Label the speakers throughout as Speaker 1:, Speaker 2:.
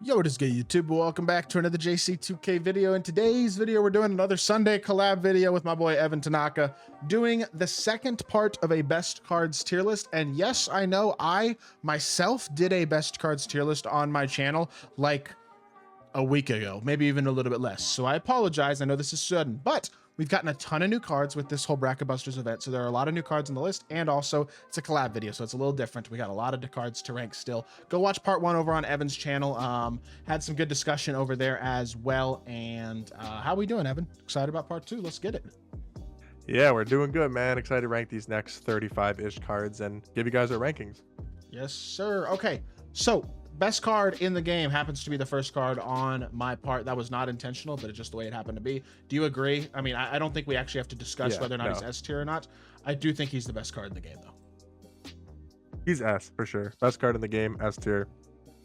Speaker 1: Yo, what is good, YouTube? Welcome back to another JC2K video. In today's video, we're doing another Sunday collab video with my boy Evan Tanaka, doing the second part of a best cards tier list. And yes, I know I myself did a best cards tier list on my channel like a week ago, maybe even a little bit less. So I apologize. I know this is sudden, but we've gotten a ton of new cards with this whole Bracket Busters event. So there are a lot of new cards on the list, and also it's a collab video, so it's a little different. We got a lot of cards to rank still. Go watch part one over on Evan's channel. Had some good discussion over there as well. And how we doing, Evan? Excited about part two? Let's get it.
Speaker 2: Yeah, we're doing good, man. Excited to rank these next 35-ish cards and give you guys our rankings.
Speaker 1: Yes, sir. Okay, so best card in the game happens to be the first card on my part. That was not intentional, but it's just the way it happened to be. Do you agree? I mean, I don't think we actually have to discuss whether or not he's S tier or not. I do think he's the best card in the game, though.
Speaker 2: He's S for sure. Best card in the game, S tier.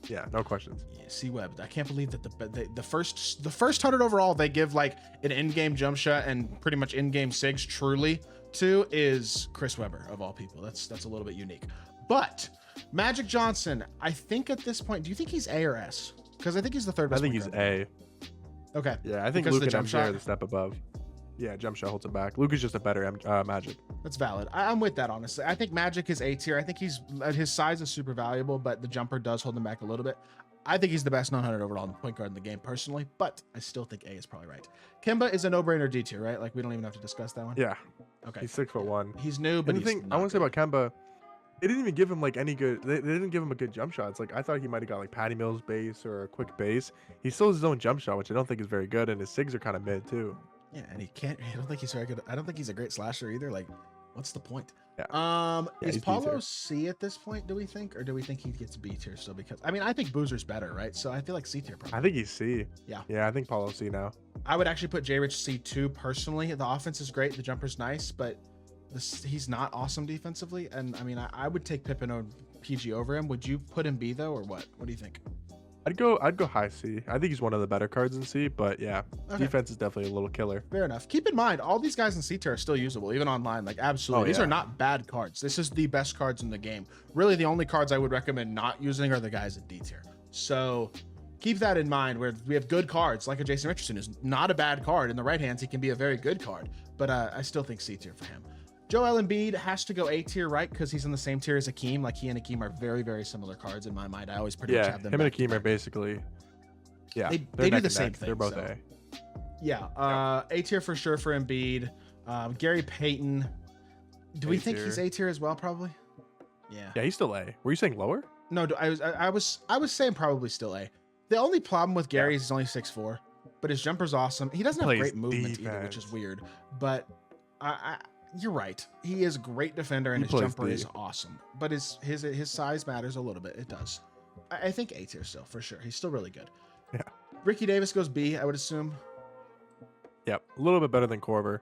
Speaker 2: Yeah, no questions.
Speaker 1: Yeah, C-Web. I can't believe that the first 100 overall they give like an in-game jump shot and pretty much in-game SIGs truly to is Chris Webber of all people. That's a little bit unique. But Magic Johnson, I think at this point, do you think he's A or S? Because I think he's the third best.
Speaker 2: I think he's A.
Speaker 1: Okay.
Speaker 2: Yeah, I think Luke and MJ are the step above. Yeah, jump shot holds it back. Luke is just a better Magic. That's
Speaker 1: valid. I'm with that, honestly. I think Magic is A tier. I think his size is super valuable, but the jumper does hold him back a little bit. I think he's the best 900 overall point guard in the game personally, but I still think A is probably right. Kemba is a no-brainer D tier, right? Like we don't even have to discuss that one.
Speaker 2: Yeah.
Speaker 1: Okay.
Speaker 2: He's 6'1".
Speaker 1: He's new, but
Speaker 2: the thing I want to say about Kemba, they didn't even give him like any good. They didn't give him a good jump shot. It's like I thought he might have got like Patty Mills base or a quick base. He still has his own jump shot, which I don't think is very good, and his SIGs are kind of mid too.
Speaker 1: Yeah, and he can't. I don't think he's very good. I don't think he's a great slasher either. Like, what's the point?
Speaker 2: Yeah.
Speaker 1: Is Paulo C at this point? Do we think, or do we think he gets B tier still? Because I mean, I think Boozer's better, right? So I feel like C tier.
Speaker 2: I think he's C.
Speaker 1: Yeah.
Speaker 2: Yeah, I think Paulo C now.
Speaker 1: I would actually put J Rich C2 personally. The offense is great. The jumper's nice, but he's not awesome defensively. And I mean, I would take Pippen or PG over him. Would you put him B though, or what? What do you think?
Speaker 2: I'd go high C. I think he's one of the better cards in C, but yeah, defense is definitely a little killer.
Speaker 1: Fair enough. Keep in mind, all these guys in C tier are still usable, even online. Like, absolutely. These are not bad cards. This is the best cards in the game. Really, the only cards I would recommend not using are the guys in D tier. So keep that in mind, where we have good cards, like a Jason Richardson is not a bad card. In the right hands, he can be a very good card, but I still think C tier for him. Joel Embiid has to go A tier, right? Because he's in the same tier as Hakeem. Like, he and Hakeem are very, very similar cards in my mind. I always pretty much have them.
Speaker 2: Him and Hakeem are basically,
Speaker 1: they do the same thing.
Speaker 2: They're both A.
Speaker 1: Yeah, A tier for sure for Embiid. Gary Payton. Do we think he's A tier as well? Probably. Yeah.
Speaker 2: Yeah, he's still A. Were you saying lower?
Speaker 1: No, I was saying probably still A. The only problem with Gary is he's only 6'4", but his jumper's awesome. He doesn't have great movement either, which is weird. But you're right. He is a great defender, and his jumper is awesome. But his size matters a little bit. It does. I think A tier still, for sure. He's still really good.
Speaker 2: Yeah.
Speaker 1: Ricky Davis goes B, I would assume.
Speaker 2: Yep. A little bit better than Korver. A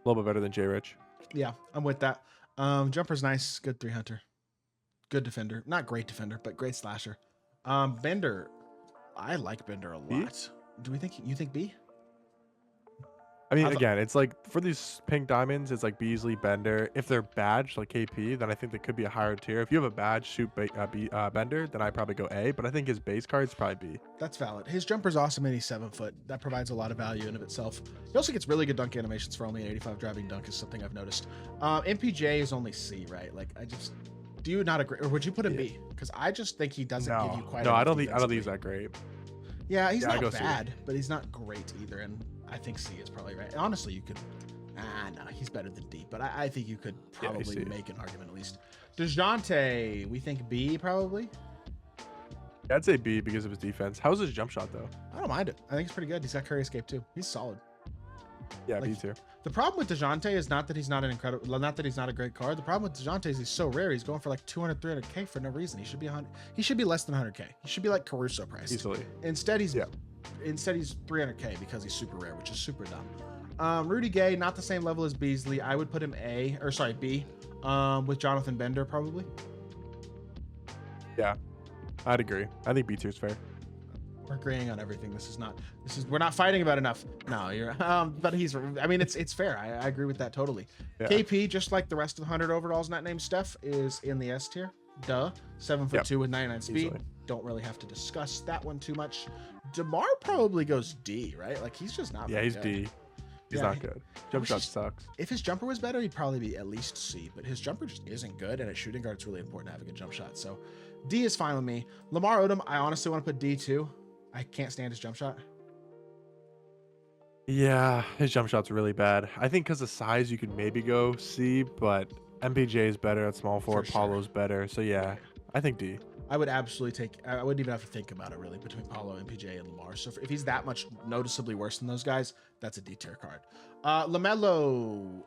Speaker 2: little bit better than J Rich.
Speaker 1: Yeah, I'm with that. Jumper's nice. Good 3-hunter. Good defender. Not great defender, but great slasher. Bender. I like Bender a lot. B? Do we think you think B?
Speaker 2: I mean, again, it's like for these pink diamonds, it's like Beasley, Bender. If they're badged like KP, then I think they could be a higher tier. If you have a badge shoot Bender, then I'd probably go A. But I think his base card is probably B.
Speaker 1: That's valid. His jumper's awesome, and he's 7 foot. That provides a lot of value in of itself. He also gets really good dunk animations for only an 85 driving dunk is something I've noticed. MPJ is only C, right? Like, do you not agree, or would you put him B? Because I just think he doesn't give you quite.
Speaker 2: No, I don't think he's that great.
Speaker 1: Yeah, he's not bad, but he's not great either. And I think C is probably right. Honestly, you could. No, he's better than D, but I think you could probably make an argument at least. DeJounte, we think B probably.
Speaker 2: Yeah, I'd say B because of his defense. How's his jump shot though?
Speaker 1: I don't mind it. I think it's pretty good. He's got Curry Escape too. He's solid.
Speaker 2: Yeah, B tier.
Speaker 1: The problem with DeJounte is not that he's not a great card. The problem with DeJounte is he's so rare. He's going for like 200, 300K for no reason. He should be 100. He should be less than 100K. He should be like Caruso price.
Speaker 2: Easily.
Speaker 1: Instead, he's 300K because he's super rare, which is super dumb. Rudy Gay, not the same level as Beasley. I would put him B. With Jonathan Bender probably.
Speaker 2: Yeah, I'd agree. I think B tier is fair.
Speaker 1: We're agreeing on everything. We're not fighting about enough. No, you're but it's fair. I agree with that totally. KP, just like the rest of the 100 overalls not named Steph, is in the S tier. Duh. 7'2" with 99 speed.
Speaker 2: Easily.
Speaker 1: Don't really have to discuss that one too much. DeMar probably goes D, right? Like he's just not.
Speaker 2: Yeah, he's
Speaker 1: good.
Speaker 2: D. He's not good. Jump shot sucks.
Speaker 1: If his jumper was better, he'd probably be at least C, but his jumper just isn't good, and at shooting guard, it's really important to have a good jump shot. So D is fine with me. Lamar Odom, I honestly want to put D too. I can't stand his jump shot.
Speaker 2: Yeah, his jump shot's really bad. I think because of size, you could maybe go C, but MPJ is better at small forward.
Speaker 1: sure.
Speaker 2: Paulo's better. So yeah, I think D.
Speaker 1: I would absolutely take. I wouldn't even have to think about it really between Paulo, MPJ, and Lamar. So if he's that much noticeably worse than those guys, that's a D tier card. LaMelo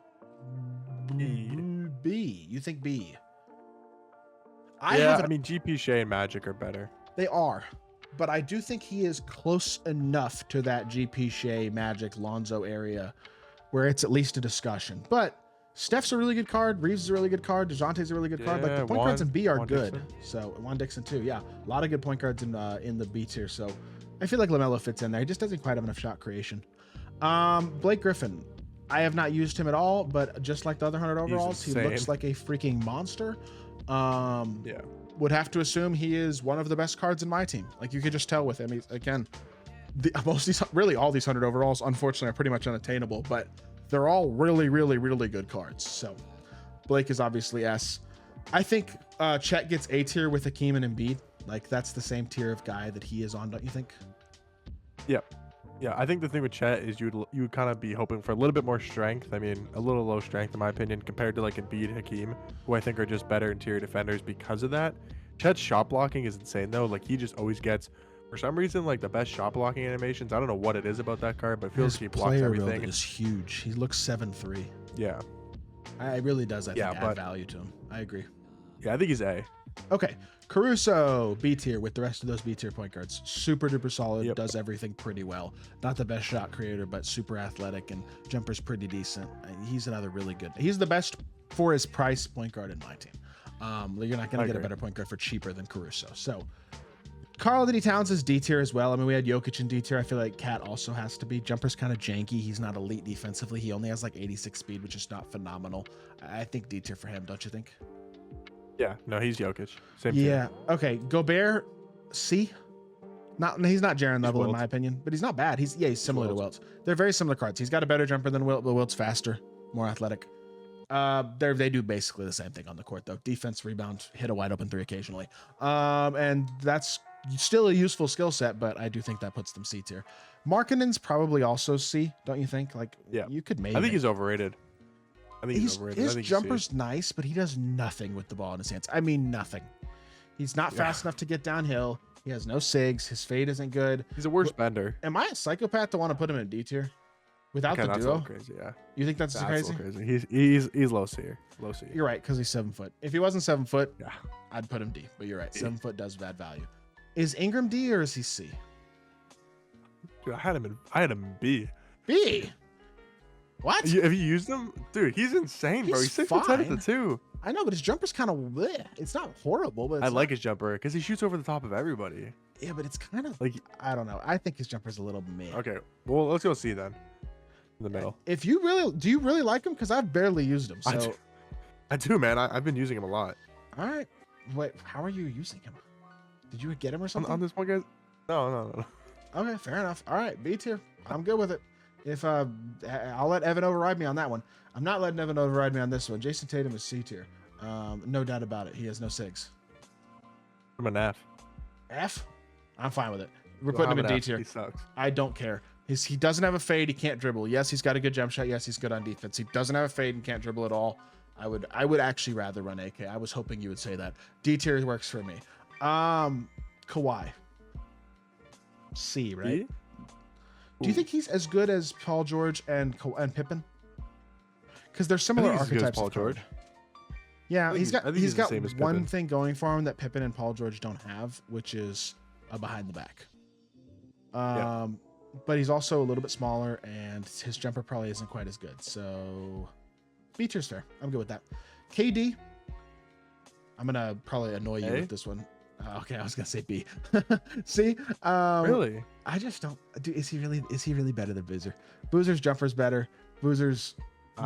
Speaker 1: B. You think B?
Speaker 2: I mean GP Shea and Magic are better.
Speaker 1: They are, but I do think he is close enough to that GP Shea, Magic, Lonzo area where it's at least a discussion. But Steph's a really good card. Reeves is a really good card. DeJounte's a really good card. Like the point guards in B are good.
Speaker 2: Dixon.
Speaker 1: So Juan Dixon too. Yeah, a lot of good point guards in the B tier. So I feel like LaMelo fits in there. He just doesn't quite have enough shot creation. Blake Griffin. I have not used him at all, but just like the other 100 overalls, he looks like a freaking monster.
Speaker 2: Yeah.
Speaker 1: Would have to assume he is one of the best cards in my team. Like you could just tell with him. He's, again, most of these, really all these 100 overalls, unfortunately, are pretty much unattainable, but they're all really, really, really good cards. So Blake is obviously S. I think Chet gets A tier with Hakeem and Embiid. Like that's the same tier of guy that he is on, don't you think?
Speaker 2: Yep. Yeah, I think the thing with Chet is you would kind of be hoping for a little bit more strength. I mean, a little low strength in my opinion compared to like Embiid, Hakeem, who I think are just better interior defenders because of that. Chet's shot blocking is insane though. Like he just always gets, for some reason, like the best shot blocking animations. I don't know what it is about that card, but it feels like he blocks everything.
Speaker 1: Is huge. He looks 7'3".
Speaker 2: Yeah.
Speaker 1: It really does. I think
Speaker 2: Yeah,
Speaker 1: add value to him. I agree.
Speaker 2: Yeah, I think he's A.
Speaker 1: Okay, Caruso B tier with the rest of those B tier point guards. Super duper solid.
Speaker 2: Yep.
Speaker 1: Does everything pretty well. Not the best shot creator, but super athletic and jumper's pretty decent. He's another really good. He's the best for his price point guard in my team. You're not going to get a better point guard for cheaper than Caruso. So Karl-Anthony Towns is D tier as well. I mean, we had Jokic in D tier. I feel like Cat also has to be. Jumper's kind of janky. He's not elite defensively. He only has like 86 speed, which is not phenomenal. I think D tier for him, don't you think?
Speaker 2: Yeah, no, he's Jokic. Same
Speaker 1: Yeah.
Speaker 2: tier.
Speaker 1: Okay. Gobert, C. He's not Jaren level in
Speaker 2: Wilt.
Speaker 1: my opinion, but he's not bad. He's similar to Wilt. They're very similar cards. He's got a better jumper than Wilt, but Wilt's faster, more athletic. They do basically the same thing on the court though. Defense, rebound, hit a wide open three occasionally. And that's still a useful skill set, but I do think that puts them C tier. Markkanen's probably also C, don't you think? Like,
Speaker 2: Yeah.
Speaker 1: you could maybe.
Speaker 2: I think he's overrated. I think he's overrated.
Speaker 1: His jumper's nice, but he does nothing with the ball in his hands. I mean, nothing. He's not fast enough to get downhill. He has no sigs. His fade isn't good.
Speaker 2: He's a worse bender.
Speaker 1: Am I a psychopath to want to put him in D tier without the
Speaker 2: That's a
Speaker 1: duo?
Speaker 2: little crazy. Yeah,
Speaker 1: You think that's
Speaker 2: that's
Speaker 1: crazy?
Speaker 2: a little crazy. He's low C. Low C.
Speaker 1: You're right, because he's 7 foot. If he wasn't 7 foot,
Speaker 2: Yeah.
Speaker 1: I'd put him D. But you're right,
Speaker 2: D.
Speaker 1: 7 foot does add value. Is Ingram D or is he C?
Speaker 2: Dude, I had him in B.
Speaker 1: B. What?
Speaker 2: Have you used him? Dude, he's insane, bro.
Speaker 1: He's
Speaker 2: He's 6'10" at the
Speaker 1: fine.
Speaker 2: 2.
Speaker 1: I know, but his jumper's kind of bleh. It's not horrible, but it's
Speaker 2: I like his jumper because he shoots over the top of everybody.
Speaker 1: yeah, but it's kind of
Speaker 2: Like,
Speaker 1: I don't know. I think his jumper's a little meh.
Speaker 2: okay, well, let's go C then. In the middle.
Speaker 1: If you do you really like him? Because I've barely used him. So
Speaker 2: I do, man. I've been using him a lot.
Speaker 1: all right. Wait, how are you using him? Did you get him or something?
Speaker 2: On this one, guys? No.
Speaker 1: Okay, fair enough. All right, B tier. I'm good with it. If I'll let Evan override me on that one. I'm not letting Evan override me on this one. Jason Tatum is C tier. No doubt about it. He has no SIGs.
Speaker 2: I'm an F.
Speaker 1: F? I'm fine with it. We're
Speaker 2: Well,
Speaker 1: putting him
Speaker 2: I'm
Speaker 1: in
Speaker 2: an
Speaker 1: D
Speaker 2: F.
Speaker 1: tier.
Speaker 2: He sucks.
Speaker 1: I don't care. He doesn't have a fade. He can't dribble. Yes, he's got a good jump shot. Yes, he's good on defense. He doesn't have a fade and can't dribble at all. I would actually rather run AK. I was hoping you would say that. D tier works for me. Kawhi. C, right?
Speaker 2: E?
Speaker 1: Do you think he's as good as Paul George and Pippen? Because they're similar
Speaker 2: I think he's as good as
Speaker 1: archetypes.
Speaker 2: Paul
Speaker 1: of card.
Speaker 2: George.
Speaker 1: Yeah,
Speaker 2: I think
Speaker 1: he's got
Speaker 2: he's the
Speaker 1: got
Speaker 2: same as
Speaker 1: one
Speaker 2: Pippen.
Speaker 1: thing going for him that Pippen and Paul George don't have, which is a behind the back.
Speaker 2: Yeah.
Speaker 1: But he's also a little bit smaller, and his jumper probably isn't quite as good. So B tier's fair. I'm good with that. KD. I'm gonna probably annoy you
Speaker 2: A?
Speaker 1: with this one. Okay, I was gonna say B. See,
Speaker 2: Really?
Speaker 1: I just don't. Dude, is he really better than Boozer? Boozer's jumper's better. Boozer's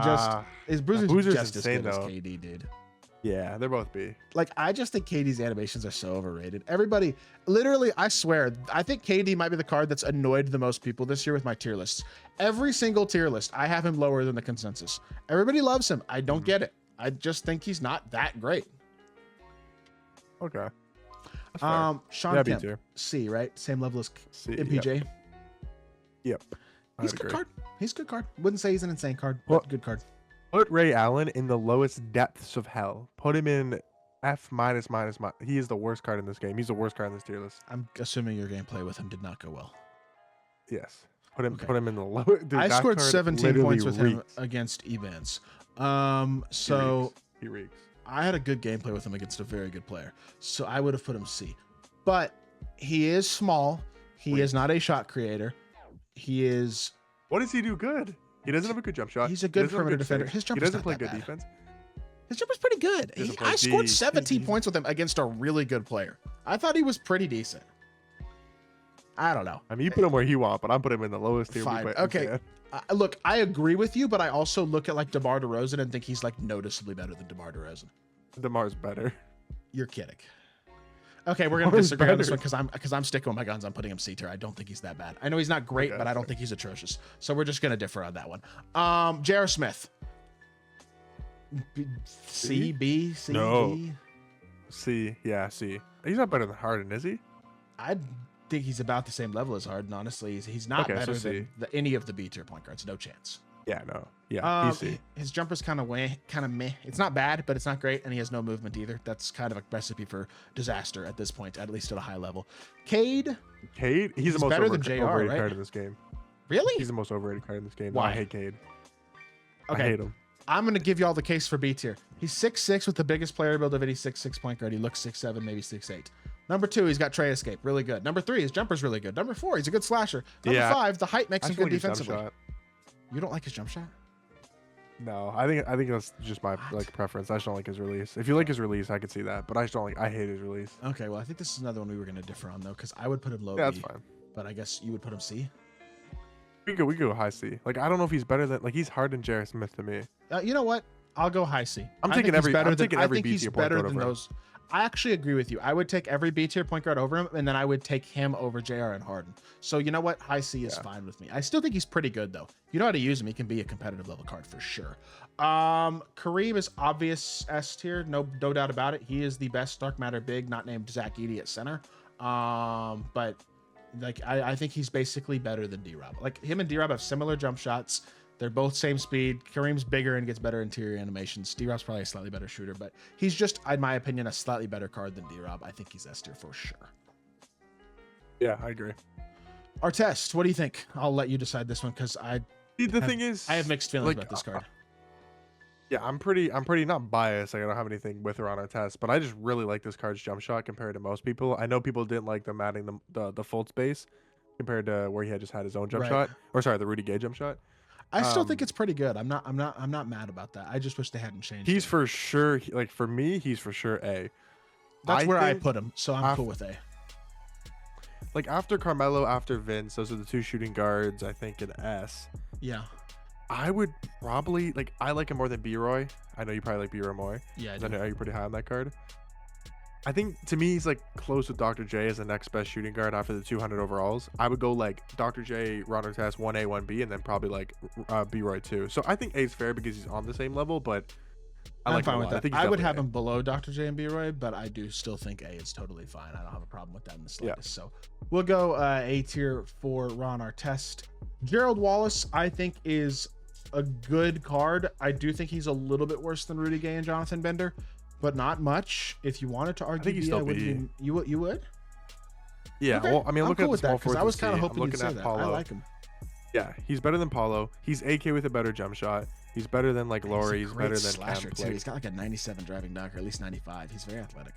Speaker 1: just
Speaker 2: Ah,
Speaker 1: is Boozer's
Speaker 2: Boozer's
Speaker 1: just as
Speaker 2: insane,
Speaker 1: good as
Speaker 2: though.
Speaker 1: KD, dude.
Speaker 2: Yeah, they're both B.
Speaker 1: Like, I just think KD's animations are so overrated. Everybody, literally, I swear, I think KD might be the card that's annoyed the most people this year with my tier lists. Every single tier list, I have him lower than the consensus. Everybody loves him. I don't get it. I just think he's not that great.
Speaker 2: Okay.
Speaker 1: Sean
Speaker 2: Yeah,
Speaker 1: Kemp,
Speaker 2: B tier.
Speaker 1: C, right? Same level as
Speaker 2: C,
Speaker 1: MPJ.
Speaker 2: Yep.
Speaker 1: He's a good card. He's a good card. Wouldn't say he's an insane card,
Speaker 2: Well,
Speaker 1: but good card.
Speaker 2: Put Ray Allen in the lowest depths of hell. Put him in F minus minus minus. He is the worst card in this game. He's the worst card in this tier list.
Speaker 1: I'm assuming your gameplay with him did not go well.
Speaker 2: Yes. Put him.
Speaker 1: Okay.
Speaker 2: Put him in the low. Dude,
Speaker 1: I
Speaker 2: that
Speaker 1: scored
Speaker 2: card
Speaker 1: 17
Speaker 2: literally
Speaker 1: points with him
Speaker 2: reeks.
Speaker 1: against Evans. So
Speaker 2: He reeks.
Speaker 1: I had a good gameplay with him against a very good player. So I would have put him C. But he is small. He is not a shot creator. He is.
Speaker 2: What does he do good? He doesn't have a good jump shot.
Speaker 1: He's a good
Speaker 2: He doesn't have
Speaker 1: perimeter
Speaker 2: good
Speaker 1: defender.
Speaker 2: save.
Speaker 1: His
Speaker 2: He
Speaker 1: jumper's
Speaker 2: doesn't
Speaker 1: not
Speaker 2: play
Speaker 1: that
Speaker 2: good
Speaker 1: bad.
Speaker 2: defense.
Speaker 1: His jumper's pretty good.
Speaker 2: Doesn't play
Speaker 1: I scored
Speaker 2: D.
Speaker 1: 17
Speaker 2: He's-
Speaker 1: points with him against a really good player. I thought he was pretty decent. I don't know.
Speaker 2: I mean, you put him where you want, but I'm putting him in the lowest tier.
Speaker 1: Fine.
Speaker 2: We
Speaker 1: Okay.
Speaker 2: can.
Speaker 1: Look, I agree with you, but I also look at like DeMar DeRozan and think he's like noticeably better than DeMar DeRozan.
Speaker 2: DeMar's better.
Speaker 1: You're kidding. Okay, we're gonna
Speaker 2: DeMar's
Speaker 1: disagree on this
Speaker 2: better.
Speaker 1: one because I'm sticking with my guns. I'm putting him C tier. I don't think he's that bad. I know he's not great,
Speaker 2: Okay,
Speaker 1: but I don't
Speaker 2: fair.
Speaker 1: think he's atrocious. So we're just gonna differ on that one. J.R. Smith. C, B, C,
Speaker 2: No.
Speaker 1: B.
Speaker 2: C. Yeah, C. He's not better than Harden, is he?
Speaker 1: I think he's about the same level as Harden. Honestly, he's not
Speaker 2: Okay, so
Speaker 1: better
Speaker 2: C.
Speaker 1: than any of the B tier point guards. No chance.
Speaker 2: Yeah, no. Yeah, he's C.
Speaker 1: His jumper's kind of meh. It's not bad, but it's not great, and he has no movement either. That's kind of a recipe for disaster at this point, at least at a high level. Cade,
Speaker 2: Cade, he's the most
Speaker 1: better than JR,
Speaker 2: overrated
Speaker 1: right?
Speaker 2: card in this game.
Speaker 1: really?
Speaker 2: He's the most overrated card in this game.
Speaker 1: Why?
Speaker 2: I hate Cade.
Speaker 1: Okay.
Speaker 2: I hate him.
Speaker 1: I'm going to give you all the case for B tier. He's 6'6" with the biggest player build of any 6'6" point guard. He looks 6'7", maybe 6'8". Number 2, he's got tray escape, really good. Number 3, his jumper's really good. Number 4, he's a good slasher. Number
Speaker 2: Yeah.
Speaker 1: 5, the height makes
Speaker 2: I
Speaker 1: him
Speaker 2: just don't
Speaker 1: good
Speaker 2: like his jump
Speaker 1: defensively.
Speaker 2: shot.
Speaker 1: You don't like his jump shot?
Speaker 2: No, I think that's just my like preference. I just don't like his release. If you like his release, I could see that, but I just don't like. I hate his release.
Speaker 1: Okay, well, I think this is another one we were going to differ on, though, because I would put him low
Speaker 2: Yeah, that's
Speaker 1: B,
Speaker 2: fine.
Speaker 1: but I guess you would put him C.
Speaker 2: We could go high C. Like I don't know if he's better than he's Harden J.R. Smith to me.
Speaker 1: You know what? I'll go high C.
Speaker 2: I'm
Speaker 1: I
Speaker 2: taking
Speaker 1: think he's
Speaker 2: every-
Speaker 1: better
Speaker 2: I'm
Speaker 1: than,
Speaker 2: taking
Speaker 1: I
Speaker 2: every
Speaker 1: think
Speaker 2: B
Speaker 1: he's
Speaker 2: tier point
Speaker 1: better
Speaker 2: guard
Speaker 1: than
Speaker 2: over him.
Speaker 1: those. I actually agree with you. I would take every B tier point guard over him, and then I would take him over JR and Harden. So you know what? High C is
Speaker 2: Yeah.
Speaker 1: fine with me. I still think he's pretty good though. If you know how to use him, he can be a competitive level card for sure. Kareem is obvious S tier, no doubt about it. He is the best dark matter big, not named Zach Edey at center. But like I think he's basically better than D-Rob. Like him and D-Rob have similar jump shots. They're both same speed. Kareem's bigger and gets better interior animations. D-Rob's probably a slightly better shooter, but he's just, in my opinion, a slightly better card than D-Rob. I think he's S tier for sure.
Speaker 2: Yeah, I agree.
Speaker 1: Our test, what do you think? I'll let you decide this one because
Speaker 2: See, the thing is,
Speaker 1: I have mixed feelings
Speaker 2: like,
Speaker 1: about this card.
Speaker 2: Yeah, I'm pretty not biased. Like, I don't have anything with her on our test, but I just really like this card's jump shot compared to most people. I know people didn't like them adding the full space compared to where he had just had his own jump
Speaker 1: Right.
Speaker 2: shot, or sorry, the Rudy Gay jump shot.
Speaker 1: I still think it's pretty good. I'm not mad about that. I just wish they hadn't changed
Speaker 2: He's
Speaker 1: it.
Speaker 2: for sure like for me, he's for sure A.
Speaker 1: That's where I
Speaker 2: think,
Speaker 1: put him, so I'm cool with A.
Speaker 2: like after Carmelo, after Vince, those are the two shooting guards. I think in S.
Speaker 1: Yeah.
Speaker 2: I would probably I like him more than B-Roy. I know you probably like B-Roy more.
Speaker 1: Yeah, I
Speaker 2: 'Cause I
Speaker 1: do.
Speaker 2: know you're pretty high on that card. I think to me he's like close with Dr. J as the next best shooting guard after the 200 overalls. I would go like Dr. J, Ron Artest 1A, 1B, and then probably like B-Roy 2. So I think A is fair because he's on the same level, but I
Speaker 1: I'm
Speaker 2: like him
Speaker 1: fine
Speaker 2: a
Speaker 1: with
Speaker 2: lot.
Speaker 1: that.
Speaker 2: think he's
Speaker 1: I would
Speaker 2: definitely
Speaker 1: have
Speaker 2: A.
Speaker 1: him below Dr. J and B-Roy, but I do still think A is totally fine. I don't have a problem with that in the slightest. So we'll go A tier for Ron Artest. Gerald Wallace, I think, is a good card. I do think he's a little bit worse than Rudy Gay and Jonathan Bender, but not much. If you wanted to argue,
Speaker 2: think he's
Speaker 1: B, I
Speaker 2: still
Speaker 1: would
Speaker 2: B.
Speaker 1: you would?
Speaker 2: Yeah,
Speaker 1: Okay.
Speaker 2: well, I mean,
Speaker 1: I'm
Speaker 2: looking
Speaker 1: cool
Speaker 2: at the small
Speaker 1: because
Speaker 2: forwards
Speaker 1: I was
Speaker 2: in
Speaker 1: kind of
Speaker 2: C,
Speaker 1: hoping
Speaker 2: I'm
Speaker 1: you'd
Speaker 2: looking
Speaker 1: say
Speaker 2: at
Speaker 1: that.
Speaker 2: Paulo.
Speaker 1: I like him.
Speaker 2: Yeah, he's better than Paulo. He's AK with a better jump shot. He's better than like Laurie. He's
Speaker 1: a great
Speaker 2: better than
Speaker 1: slasher
Speaker 2: Kemp.
Speaker 1: too.
Speaker 2: Like,
Speaker 1: He's got like a 97 driving dunk, or at least 95. He's very athletic.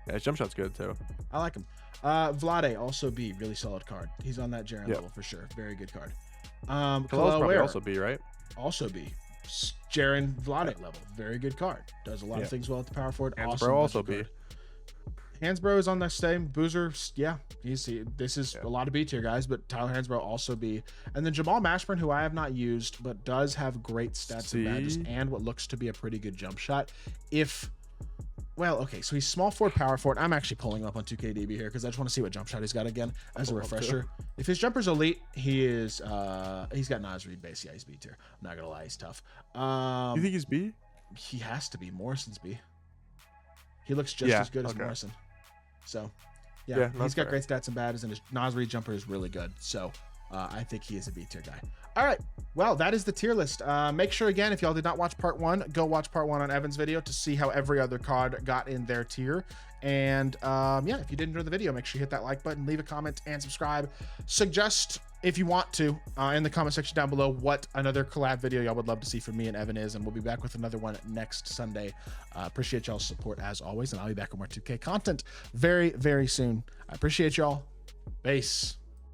Speaker 2: yeah, his jump shot's good too.
Speaker 1: I like him. Vlade also B, really solid card. He's on that Jaren
Speaker 2: Yep.
Speaker 1: level for sure. Very good card.
Speaker 2: Khalil's
Speaker 1: Kalel
Speaker 2: probably
Speaker 1: Ware,
Speaker 2: also B, right?
Speaker 1: also B. Jaren Vlade level. Very good card. Does a lot
Speaker 2: Yeah.
Speaker 1: of things well at the power forward.
Speaker 2: Hansbrough
Speaker 1: Awesome
Speaker 2: also
Speaker 1: budget
Speaker 2: B.
Speaker 1: card. Hansbrough is on that same. Boozer, yeah. This is
Speaker 2: Yeah.
Speaker 1: a lot of B tier guys, but Tyler Hansbrough also B. And then Jamal Mashburn, who I have not used, but does have great stats and badges
Speaker 2: C.
Speaker 1: and what looks to be a pretty good jump shot. If well, okay, so he's small forward, power forward. I'm actually pulling him up on 2KDB here because I just want to see what jump shot he's got again as a refresher. If his jumper's elite, he is he's got Nasreed base. Yeah, he's B tier. I'm not gonna lie, he's tough.
Speaker 2: You think he's B?
Speaker 1: He has to be. Morrison's B. He looks just as good as Morrison. So yeah, he's got great stats and bats, and his Nasreed jumper is really good. So I think he is a B tier guy. All right, well, that is the tier list. Make sure, again, if y'all did not watch part 1, go watch part 1 on Evan's video to see how every other card got in their tier. And yeah, if you did enjoy the video, make sure you hit that like button, leave a comment, and subscribe. Suggest, if you want to, in the comment section down below, what another collab video y'all would love to see from me and Evan is, and we'll be back with another one next Sunday. Appreciate y'all's support as always, and I'll be back with more 2K content very, very soon. I appreciate y'all. Base.